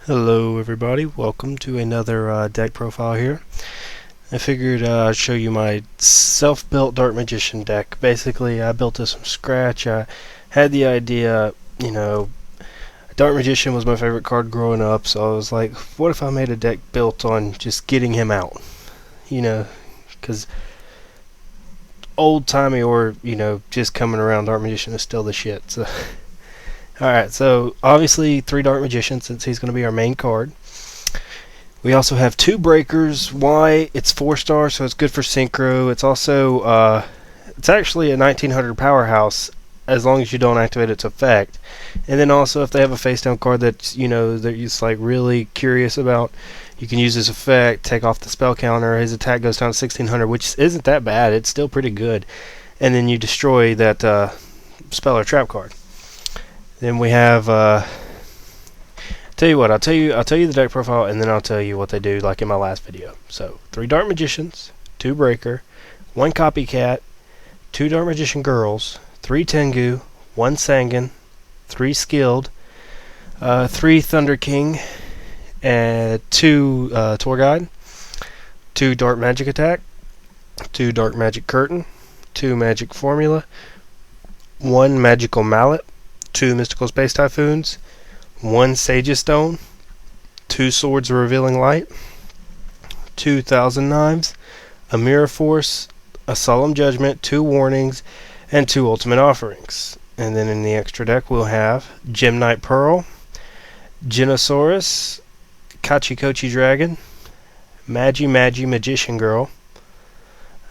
Hello everybody, welcome to another deck profile here. I figured I'd show you my self-built Dark Magician deck. Basically, I built this from scratch. I had the idea, Dark Magician was my favorite card growing up, so I was like, what if I made a deck built on just getting him out? Because old-timey or, just coming around, Dark Magician is still the shit. So Alright, so obviously 3 Dark Magicians since he's going to be our main card. We also have 2 Breakers. Why? It's 4 stars, so it's good for Synchro. It's also, it's actually a 1900 powerhouse as long as you don't activate its effect. And then also if they have a face down card that they're just like really curious about, you can use this effect, take off the spell counter, his attack goes down to 1600, which isn't that bad, it's still pretty good. And then you destroy that spell or trap card. Then we have tell you what, I'll tell you the deck profile and then I'll tell you what they do like in my last video. So 3 Dark Magicians, 2 Breaker, 1 Copycat, 2 Dark Magician Girls, 3 Tengu, 1 Sangan, 3 Skilled, 3 Thunder King, and 2 Tour Guide, 2 Dark Magic Attack, 2 Dark Magic Curtain, 2 Magic Formula, 1 Magical Mallet, 2 Mystical Space Typhoons, 1 Sage's Stone, 2 Swords of Revealing Light, 2 Thousand Knives, a Mirror Force, a Solemn Judgment, 2 Warnings, and 2 Ultimate Offerings. And then in the extra deck we'll have Gemknight Pearl, Genosaurus, Kachikochi Dragon, Magi Magician Girl,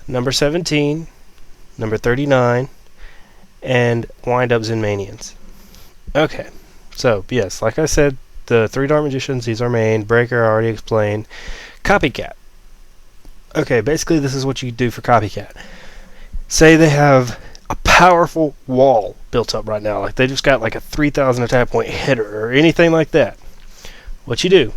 number 17, number 39, and Wind-Ups and Manians. Okay, so yes, like I said, the 3 Dark Magicians, these are main. Breaker, I already explained. Copycat. Okay, basically this is what you do for Copycat. Say they have a powerful wall built up right now, like they just got like a 3000 attack point hitter or anything like that. What you do,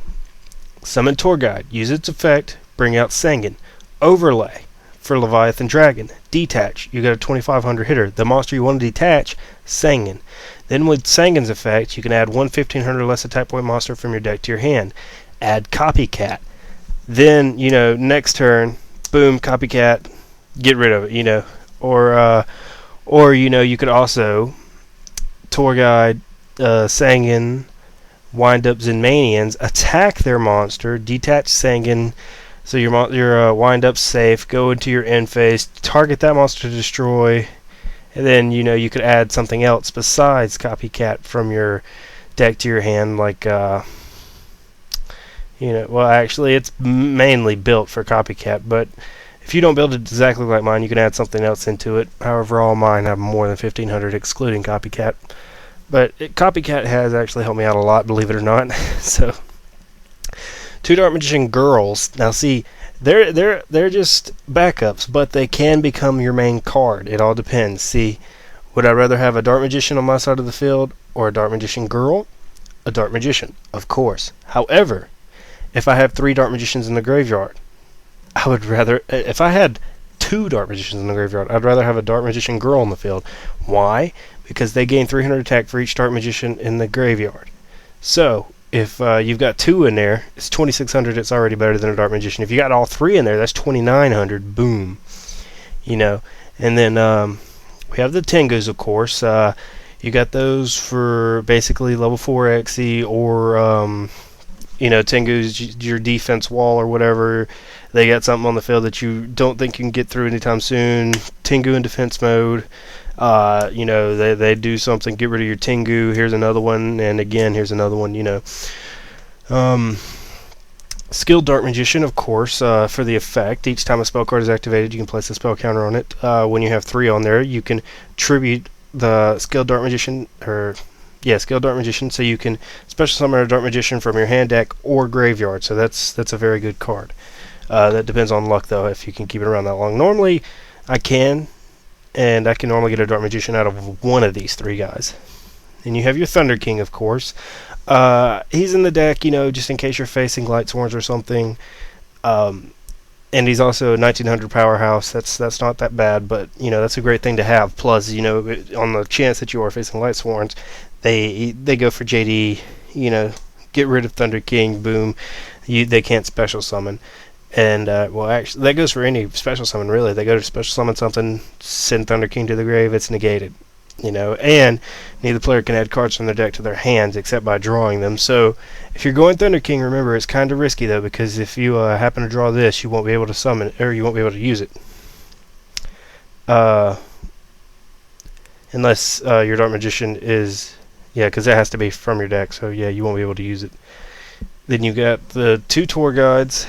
summon Tour Guide, use its effect, bring out Sangan. Overlay for Leviathan Dragon. Detach, you got a 2500 hitter. The monster you want to detach, Sangan. Then with Sangan's effect, you can add 1 1500 less attack point monster from your deck to your hand. Add Copycat. Then, next turn, boom, Copycat, get rid of it, Or, you could also Tour Guide, Sangan, Wind-Ups and Manians, attack their monster, detach Sangan, so your Wind-Up's safe, go into your end phase, target that monster to destroy, and then, you could add something else besides Copycat from your deck to your hand, like, well, actually, it's mainly built for Copycat, but if you don't build it exactly like mine, you can add something else into it. However, all mine have more than 1500, excluding Copycat. But Copycat has actually helped me out a lot, believe it or not. So, 2 Dark Magician Girls. Now, see, they're just backups, but they can become your main card. It all depends. See, would I rather have a Dark Magician on my side of the field or a Dark Magician Girl? A Dark Magician, of course. However, if I have 3 Dark Magicians in the graveyard, I would rather, if I had 2 Dark Magicians in the graveyard, I'd rather have a Dark Magician Girl on the field. Why? Because they gain 300 attack for each Dark Magician in the graveyard. So, if you've got 2 in there, it's 2600, it's already better than a Dark Magician. If you got all 3 in there, that's 2900, boom. And then we have the Tengus, of course. You got those for basically level 4 XE or, Tengu's your defense wall or whatever. They got something on the field that you don't think you can get through anytime soon. Tengu in defense mode. They do something, get rid of your Tengu, here's another one, and again, here's another one, Skilled Dark Magician, of course, for the effect. Each time a spell card is activated, you can place a spell counter on it. When you have 3 on there, you can tribute the Skilled Dark Magician, Skilled Dark Magician, so you can special summon a Dark Magician from your hand deck or graveyard, so that's a very good card. That depends on luck, though, if you can keep it around that long. Normally, I can normally get a Dark Magician out of one of these 3 guys. And you have your Thunder King, of course. He's in the deck, just in case you're facing Light Sworns or something. And he's also a 1900 powerhouse. That's not that bad, but that's a great thing to have. Plus, on the chance that you are facing Light Sworns, they go for JD, get rid of Thunder King, boom, they can't special summon. And, well, actually, that goes for any special summon, really. They go to special summon something, send Thunder King to the grave, it's negated. And neither player can add cards from their deck to their hands except by drawing them. So, if you're going Thunder King, remember, it's kind of risky, though, because if you happen to draw this, you won't be able to summon it, or you won't be able to use it. Unless your Dark Magician is... Yeah, because that has to be from your deck, so yeah, you won't be able to use it. Then you got the 2 Tour Guides.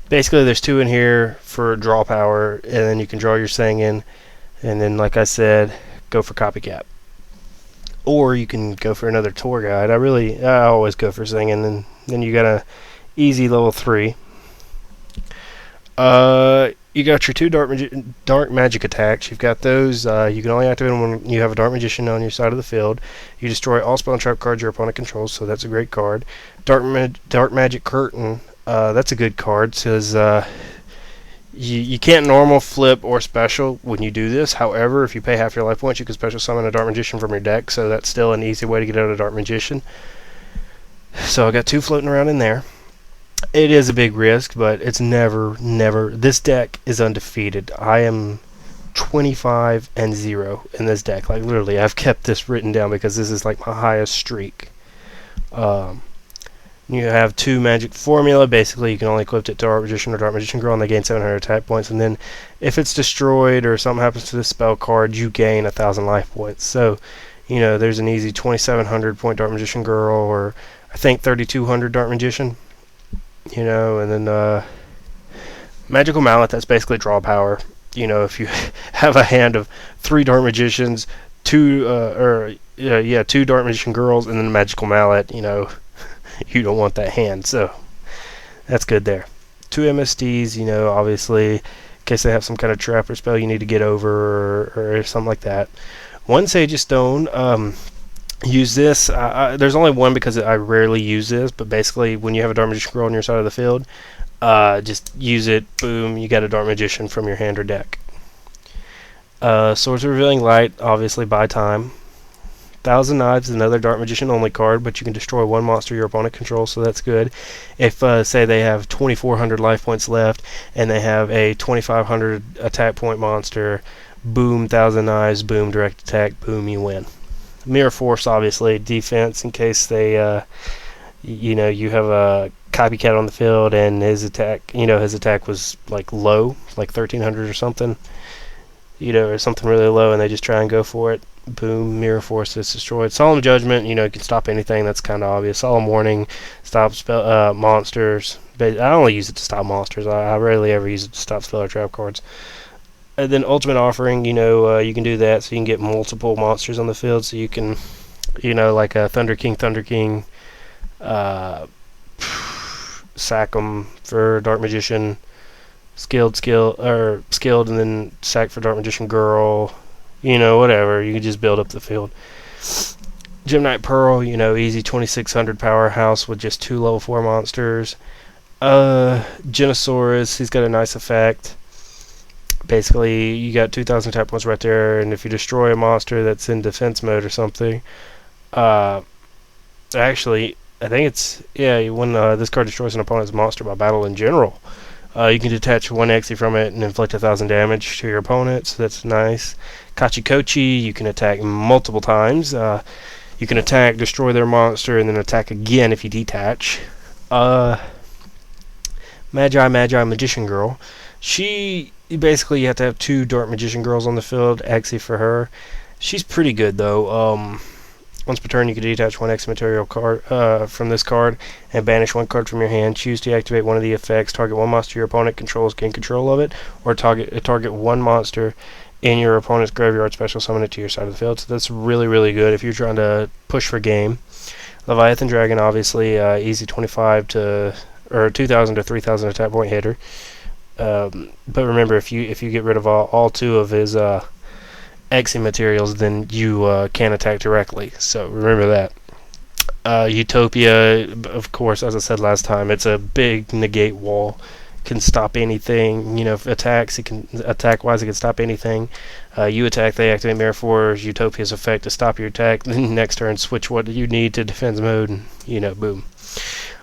Basically, there's 2 in here for draw power, and then you can draw your Sangin, and then, like I said, go for Copycat. Or you can go for another Tour Guide. I always go for Sangin, and then you got a easy level 3. You got your 2 dark magic attacks. You've got those. You can only activate them when you have a Dark Magician on your side of the field. You destroy all spell and trap cards your opponent controls, so that's a great card. Dark Magic Curtain. That's a good card. Says you can't normal, flip, or special when you do this. However, if you pay half your life points, you can special summon a Dark Magician from your deck, so that's still an easy way to get out of Dark Magician. So I got 2 floating around in there. It is a big risk, but it's never... This deck is undefeated. I am 25-0 in this deck. Like, literally, I've kept this written down because this is like my highest streak. You have 2 Magic Formula. Basically, you can only equip it to Dark Magician or Dark Magician Girl, and they gain 700 attack points. And then, if it's destroyed or something happens to the spell card, you gain 1,000 life points. So, there's an easy 2,700 point Dark Magician Girl, or I think 3,200 Dark Magician. And then Magical Mallet, that's basically draw power. If you have a hand of 3 Dark Magicians, 2 Dark Magician Girls, and then a Magical Mallet, you don't want that hand, so that's good there. 2 MSDs, obviously, in case they have some kind of trap or spell you need to get over, or something like that. 1 Sage of Stone, use this. There's only 1 because I rarely use this, but basically when you have a Dark Magician Girl on your side of the field, just use it, boom, you got a Dark Magician from your hand or deck. Swords of Revealing Light, obviously buy time. Thousand Knives is another Dark Magician only card, but you can destroy 1 monster your opponent controls, so that's good. If, say, they have 2,400 life points left, and they have a 2,500 attack point monster, boom, Thousand Knives, boom, direct attack, boom, you win. Mirror Force, obviously, defense in case they, you have a Copycat on the field and his attack was like low, like 1,300 or something, or something really low, and they just try and go for it. Boom, Mirror Force is destroyed. Solemn Judgment, you can stop anything. That's kind of obvious. Solemn Warning, stop monsters. But I only use it to stop monsters. I rarely ever use it to stop spell or trap cards. And then Ultimate Offering, you can do that so you can get multiple monsters on the field. So you can, like a Thunder King, sack them for Dark Magician, skilled, and then sack for Dark Magician Girl, whatever. You can just build up the field. Gemnite Pearl, easy 2,600 powerhouse with just 2 level 4 monsters. Genosaurus, he's got a nice effect. Basically, you got 2,000 attack points right there, and if you destroy a monster that's in defense mode or something, actually, I think it's, when this card destroys an opponent's monster by battle in general, you can detach 1 Exi from it and inflict 1,000 damage to your opponent, so that's nice. Kachikochi, you can attack multiple times. You can attack, destroy their monster, and then attack again if you detach. Magi Magician Girl. Basically, you have to have 2 Dark Magician Girls on the field, Exi for her. She's pretty good, though. Once per turn, you can detach 1 Exi material card from this card and banish 1 card from your hand. Choose to activate one of the effects. Target 1 monster your opponent controls, gain control of it, or target 1 monster in your opponent's graveyard, special summon it to your side of the field. So that's really, really good if you're trying to push for game. Leviathan Dragon, obviously, easy 2,000 to 3,000 attack point hitter. But remember, if you get rid of all 2 of his Exi materials, then you can attack directly. So remember that. Utopia, of course, as I said last time, it's a big negate wall. can stop anything. If attacks, it can attack-wise, it can stop anything. You attack, they activate Mirror Force, Utopia's effect to stop your attack. Then next turn, switch what you need to defense mode, and boom.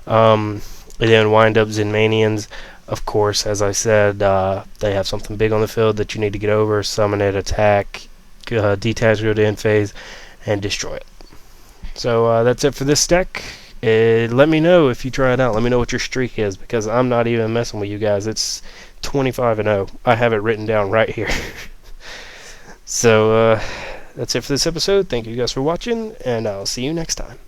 And then wind-ups and Manians. Of course, as I said, they have something big on the field that you need to get over. Summon it, attack, detach, go to end phase, and destroy it. So that's it for this deck. Let me know if you try it out. Let me know what your streak is, because I'm not even messing with you guys. It's 25-0. I have it written down right here. So that's it for this episode. Thank you guys for watching, and I'll see you next time.